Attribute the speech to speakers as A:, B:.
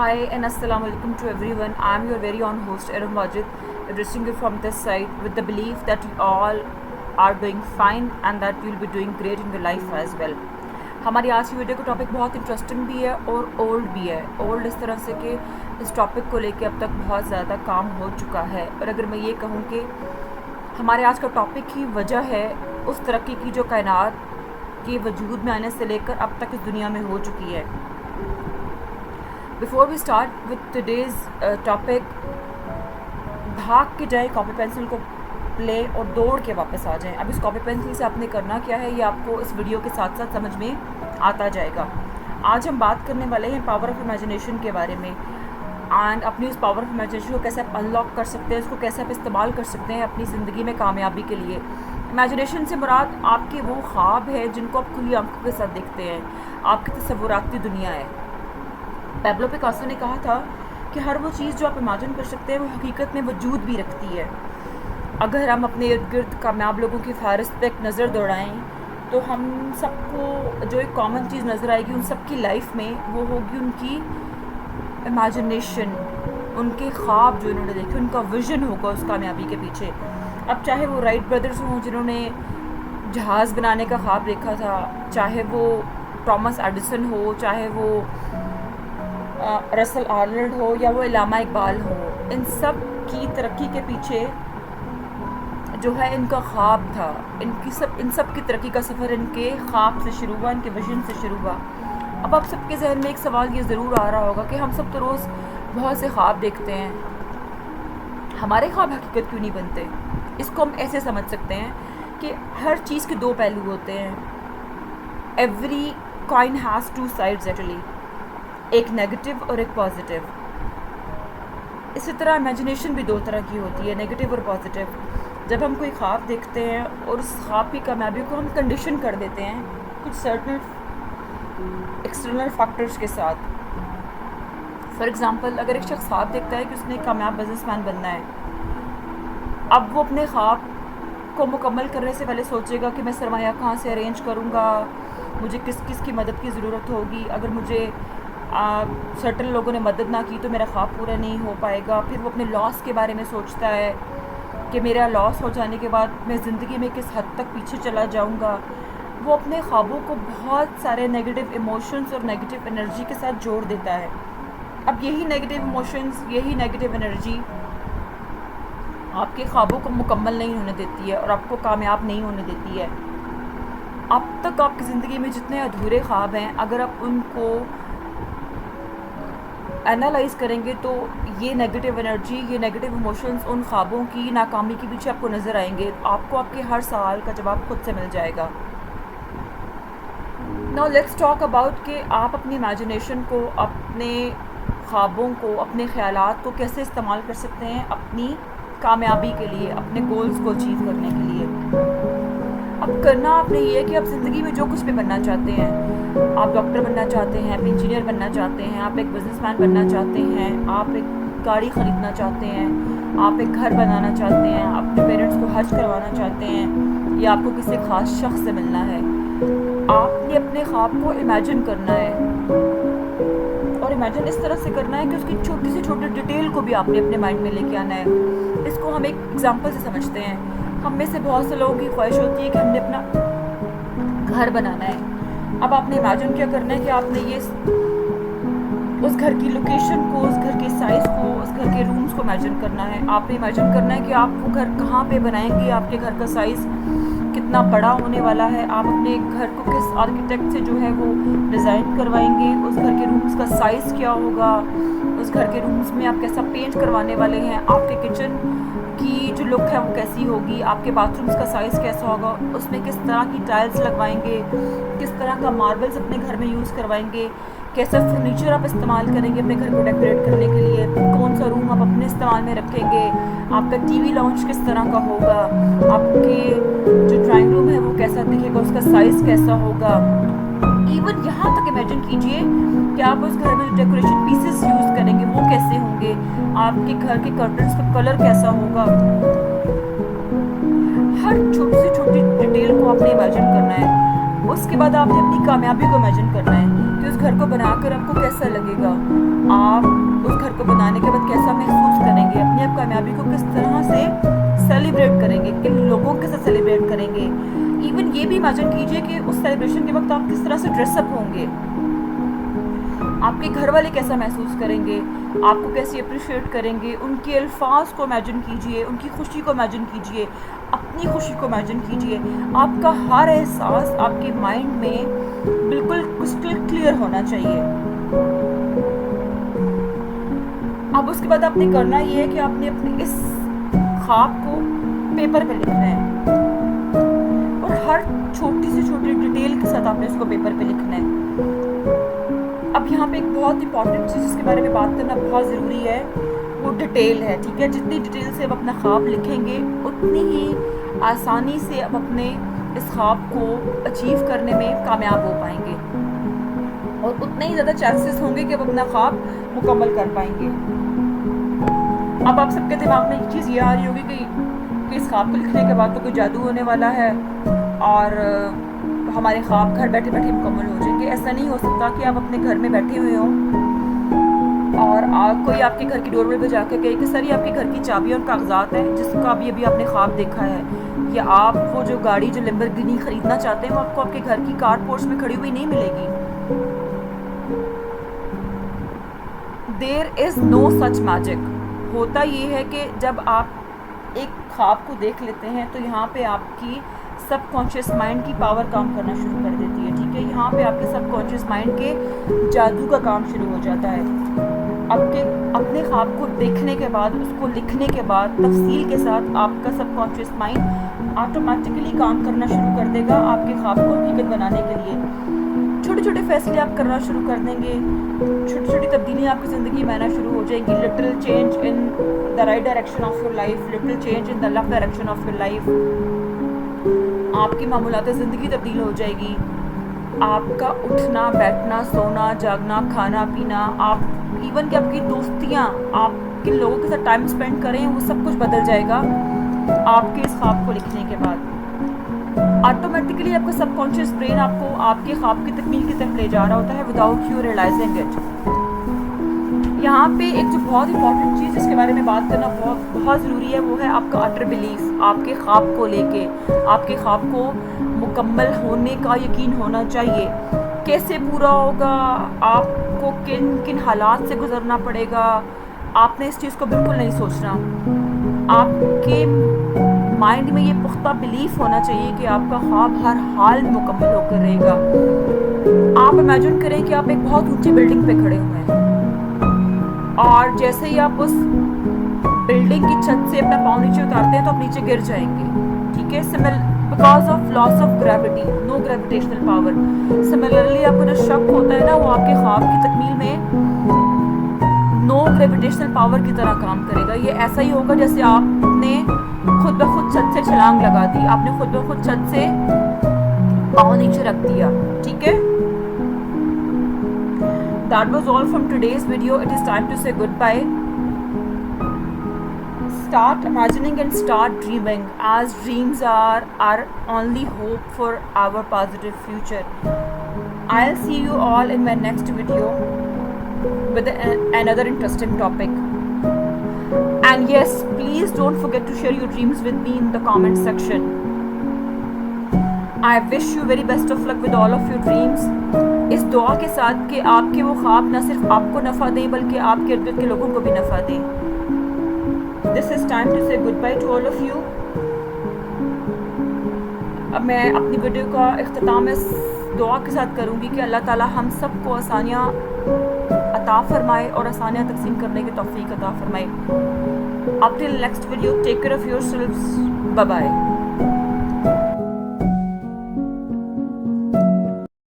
A: Hi and Assalamu alaikum to everyone. I'm your very own host Erum Wajid, addressing you from this side with the belief that you all are doing fine and that you'll be doing great in your life as well. हमारी आज की video का topic बहुत interesting भी है और old भी है। ओल्ड इस तरह से कि इस टॉपिक को लेके अब तक बहुत ज़्यादा काम हो चुका है, और अगर मैं ये कहूँ कि हमारे आज का टॉपिक ही वजह है उस तरक्की की जो कायनात के वजूद में आने से लेकर अब तक इस दुनिया में हो चुकी है। Before we start with today's topic, भाग के जाए कॉपी पेंसिल को ले और दौड़ के वापस आ जाएं। अब इस कॉपी पेंसिल से आपने करना क्या है ये आपको इस वीडियो के साथ साथ समझ में आता जाएगा। आज हम बात करने वाले हैं पावर ऑफ इमेजिनेशन के बारे में, एंड अपनी उस पावर ऑफ इमेजिनेशन को कैसे आप अनलॉक कर सकते हैं, उसको कैसे आप इस्तेमाल कर सकते हैं अपनी ज़िंदगी में कामयाबी के लिए। इमेजिनेशन से मुराद आपके वो ख्वाब है जिनको आप खुली आंखों के साथ देखते हैं, आपकी तसव्वुराती दुनिया है। पैब्लो पिकासो ने कहा था कि हर वो चीज़ जो आप इमेजिन कर सकते हैं वो हकीकत में वजूद भी रखती है। अगर हम अपने इर्द गिर्द कामयाब लोगों की फ़हरिस्त पे एक नज़र दौड़ाएं तो हम सबको जो एक कॉमन चीज़ नज़र आएगी उन सब की लाइफ में, वो होगी उनकी इमेजिनेशन, उनके ख्वाब जो इन्होंने देखे, उनका विज़न होगा उस कामयाबी के पीछे। अब चाहे वो राइट ब्रदर्स हों जिन्होंने जहाज़ बनाने का ख्वाब देखा था, चाहे वो थॉमस एडिसन हो, चाहे वो रसल आर्नल्ड हो या वो इलामा इकबाल हो, इन सब की तरक्की के पीछे जो है इनका ख्वाब था। इन सब की तरक्की का सफ़र इनके ख्वाब से शुरू हुआ, इनके विजन से शुरू हुआ। अब आप सबके जहन में एक सवाल ये ज़रूर आ रहा होगा कि हम सब तो रोज़ बहुत से ख्वाब देखते हैं, हमारे ख्वाब हकीकत क्यों नहीं बनते? इसको हम ऐसे समझ सकते हैं कि हर चीज़ के दो पहलू होते हैं। Every coin has two sides actually, एक नेगेटिव और एक पॉजिटिव। इसी तरह इमेजिनेशन भी दो तरह की होती है, नेगेटिव और पॉजिटिव। जब हम कोई ख्वाब देखते हैं और उस ख्वाब की कामयाबी को हम कंडीशन कर देते हैं कुछ सर्टन एक्सटर्नल फैक्टर्स के साथ। फॉर एग्ज़ाम्पल, अगर एक शख्स ख्वाब देखता है कि उसने एक कामयाब बिजनेसमैन बनना है, अब वो अपने ख्वाब को मुकम्मल करने से पहले सोचेगा कि मैं सरमाया कहाँ से अरेंज करूँगा, मुझे किस किस की मदद की ज़रूरत होगी, अगर मुझे सर्टन लोगों ने मदद ना की तो मेरा ख्वाब पूरा नहीं हो पाएगा। फिर वो अपने लॉस के बारे में सोचता है कि मेरा लॉस हो जाने के बाद मैं ज़िंदगी में किस हद तक पीछे चला जाऊंगा। वो अपने ख्वाबों को बहुत सारे नेगेटिव इमोशंस और नेगेटिव एनर्जी के साथ जोड़ देता है। अब यही नेगेटिव इमोशंस, यही नेगेटिव एनर्जी आपके ख्वाबों को मुकम्मल नहीं होने देती है और आपको कामयाब नहीं होने देती है। अब तक आपकी ज़िंदगी में जितने अधूरे ख्वाब हैं, अगर आप उनको एनालाइज़ करेंगे तो ये नेगेटिव एनर्जी, ये नेगेटिव इमोशंस उन ख्वाबों की नाकामी के पीछे आपको नज़र आएंगे। आपको आपके हर सवाल का जवाब खुद से मिल जाएगा। नाउ लेट्स टॉक अबाउट कि आप अपनी इमेजिनेशन को, अपने ख्वाबों को, अपने ख्यालात को कैसे इस्तेमाल कर सकते हैं अपनी कामयाबी के लिए, अपने गोल्स को अचीव करने के लिए। अब करना आपने ये है कि आप ज़िंदगी में जो कुछ भी बनना चाहते हैं, आप डॉक्टर बनना चाहते हैं, आप इंजीनियर बनना चाहते हैं, आप एक बिजनेसमैन बनना चाहते हैं, आप एक गाड़ी ख़रीदना चाहते हैं, आप एक घर बनाना चाहते हैं, अपने पेरेंट्स को हज करवाना चाहते हैं, या आपको किसी ख़ास शख्स से मिलना है, आपने अपने ख्वाब को इमेजिन करना है। और इमेजिन इस तरह से करना है कि उसकी छोटी से छोटी डिटेल को भी आपने अपने माइंड में लेके आना है। इसको हम एक एग्जांपल से समझते हैं। हम में से बहुत से लोगों की ख्वाहिश होती है कि हमने अपना घर बनाना है। अब आपने इमेजिन क्या करना है कि आपने ये उस घर की लोकेशन को, उस घर के साइज़ को, उस घर के रूम्स को इमेजिन करना है। आपने इमेजिन करना है कि आप वो घर कहाँ पे बनाएंगे, आपके घर का साइज़ कितना बड़ा होने वाला है, आप अपने घर को किस आर्किटेक्ट से जो है वो डिज़ाइन करवाएंगे, उस घर के रूम्स का साइज़ क्या होगा, उस घर के रूम्स में आप कैसा पेंट करवाने वाले हैं, आपके किचन की जो लुक है वो कैसी होगी, आपके बाथरूम्स का साइज़ कैसा होगा, उसमें किस तरह की टाइल्स लगवाएंगे, किस तरह का मार्बल्स अपने घर में यूज़ करवाएंगे, कैसा फर्नीचर आप इस्तेमाल करेंगे अपने घर को डेकोरेट करने के लिए, कौन सा रूम आप अपने इस्तेमाल में रखेंगे, आपका टीवी लाउंज किस तरह का होगा, आपके जो ड्राइंग रूम है वो कैसा दिखेगा, उसका साइज़ कैसा होगा। इवन यहाँ तक इमेजिन कीजिए कि आप उस घर में जो डेकोरेशन पीसेस यूज़ करेंगे वो कैसे होंगे, आपके घर के कर्टन्स का कलर कैसा होगा। हर छोटी से छोटी डिटेल को आपने इमेजिन करना है। उसके बाद आपने अपनी कामयाबी को इमेजिन करना है कि उस घर को बनाकर आपको कैसा लगेगा। आप कामयाबी को किस तरह से सेलिब्रेट करेंगे, किन लोगों के साथ सेलिब्रेट करेंगे। इवन ये भी इमेजिन कीजिए कि उस सेलिब्रेशन के वक्त आप किस तरह से ड्रेसअप होंगे, आपके घर वाले कैसा महसूस करेंगे, आपको कैसे अप्रिशिएट करेंगे। उनके अल्फाज को इमेजिन कीजिए, उनकी खुशी को इमेजिन कीजिए, अपनी खुशी को इमेजिन कीजिए। आपका हर एहसास आपके माइंड में बिल्कुल क्रिस्टल क्लियर होना चाहिए। अब उसके बाद आपने करना ये है कि आपने अपने इस ख्वाब को पेपर पे लिखना है और हर छोटी से छोटी डिटेल के साथ आपने इसको पेपर पे लिखना है। अब यहाँ पे एक बहुत इंपॉर्टेंट चीज़ जिसके बारे में बात करना बहुत ज़रूरी है, वो डिटेल है। ठीक है, जितनी डिटेल से आप अपना ख्वाब लिखेंगे उतनी ही आसानी से आप अपने इस ख्वाब को अचीव करने में कामयाब हो पाएंगे और उतने ही ज़्यादा चांसेस होंगे कि आप अपना ख्वाब मुकम्मल कर पाएंगे। अब आप सबके दिमाग में एक चीज़ ये आ रही होगी कि इस ख्वाब को लिखने के बाद तो कोई जादू होने वाला है और हमारे ख्वाब घर बैठे बैठे मुकम्मल हो जाएंगे। ऐसा नहीं हो सकता कि आप अपने घर में बैठे हुए हों और कोई आपके घर की डोरबेल पे जाकर कहे कि सर ये आपके घर की चाबी और कागजात हैं जिसका अभी आपने ख्वाब देखा है, या आप वो जो गाड़ी जो लैम्बोर्गिनी खरीदना चाहते हैं वो आपको आपके घर की कार पोर्च में खड़ी हुई नहीं मिलेगी। There is no such magic. होता ये है कि जब आप एक ख्वाब को देख लेते हैं तो यहाँ पे आपकी सबकॉन्शियस माइंड की पावर काम करना शुरू कर देती है। ठीक है, यहाँ पे आपके सबकॉन्शियस माइंड के जादू का काम शुरू हो जाता है। आपके अपने ख्वाब को देखने के बाद, उसको लिखने के बाद तफसील के साथ आपका सबकॉन्शियस माइंड ऑटोमेटिकली काम करना शुरू कर देगा आपके ख्वाब को हकीकत बनाने के लिए। छोटे छोटे फैसले आप करना शुरू कर देंगे, छोटी छोटी तब्दीलियाँ आपकी ज़िंदगी में आना शुरू हो जाएंगी। Little change in the right direction of your life, little change in the left direction of your life. आपकी मामूलात ज़िंदगी तब्दील हो जाएगी। आपका उठना बैठना, सोना जागना, खाना पीना, आप इवन कि आपकी दोस्तियाँ, आप किन लोगों के साथ टाइम स्पेंड करें, वो सब कुछ बदल जाएगा आपके इस ख्वाब को लिखने के बाद। ऑटोमेटिकली आपका सबकॉन्शियस ब्रेन आपको आपके ख्वाब की तकमील की तरफ ले जा रहा होता है विदाउट यू रियलाइजिंग इट। यहाँ पे एक जो बहुत इंपॉर्टेंट चीज़ जिसके बारे में बात करना बहुत ज़रूरी है वो है आपका अटर बिलीफ। आपके ख्वाब को लेके, आपके ख्वाब को मुकम्मल होने का यकीन होना चाहिए। कैसे पूरा होगा, आपको किन किन हालात से गुजरना पड़ेगा, आपने इस चीज़ को बिल्कुल नहीं सोचना। आपके माइंड में ये पुख्ता बिलीफ होना चाहिए कि आपका ख्वाब हर हाल में मुकम्मल होकर रहेगा। आप इमेजिन करें कि आप एक बहुत ऊंची बिल्डिंग पे खड़े हुए हैं और जैसे ही आप उस बिल्डिंग की छत से अपना पाँव नीचे उतारते हैं तो आप नीचे गिर जाएंगे। ठीक है, because of loss of gravity, no gravitational power. Similarly आपको जो शक होता है ना, वो आपके ख्वाब की तकमील में नो ग्रेविटेशनल पावर की तरह काम करेगा। ये ऐसा ही होगा जैसे आपने खुद ब खुद छत से छलांग लगा दी, आपने खुद ब खुद छत से पाँव नीचे रख दिया। ठीक है, that was all from today's video. It is time to say goodbye. Start imagining and start dreaming, as dreams are our only hope for our positive future. I'll see you all in my next video with another interesting topic. And yes, please don't forget to share your dreams with me in the comment section. I wish you very best of luck with all of your dreams. इस दुआ के साथ कि आपके वो ख्वाब न सिर्फ आपको नफ़ा दें बल्कि आपके इर्द गिर्द के लोगों को भी नफ़ा दें। दिस इज़ टाइम टू से good by two all of you. अब मैं अपनी वीडियो का इख्तिताम इस दुआ के साथ करूँगी कि अल्लाह ताला हम सब को आसानियाँ अता फ़रमाए और आसानियाँ तक़सीम करने की तौफ़ीक़ अता फ़रमाए। Up till next video, take care of yourselves, bye bye.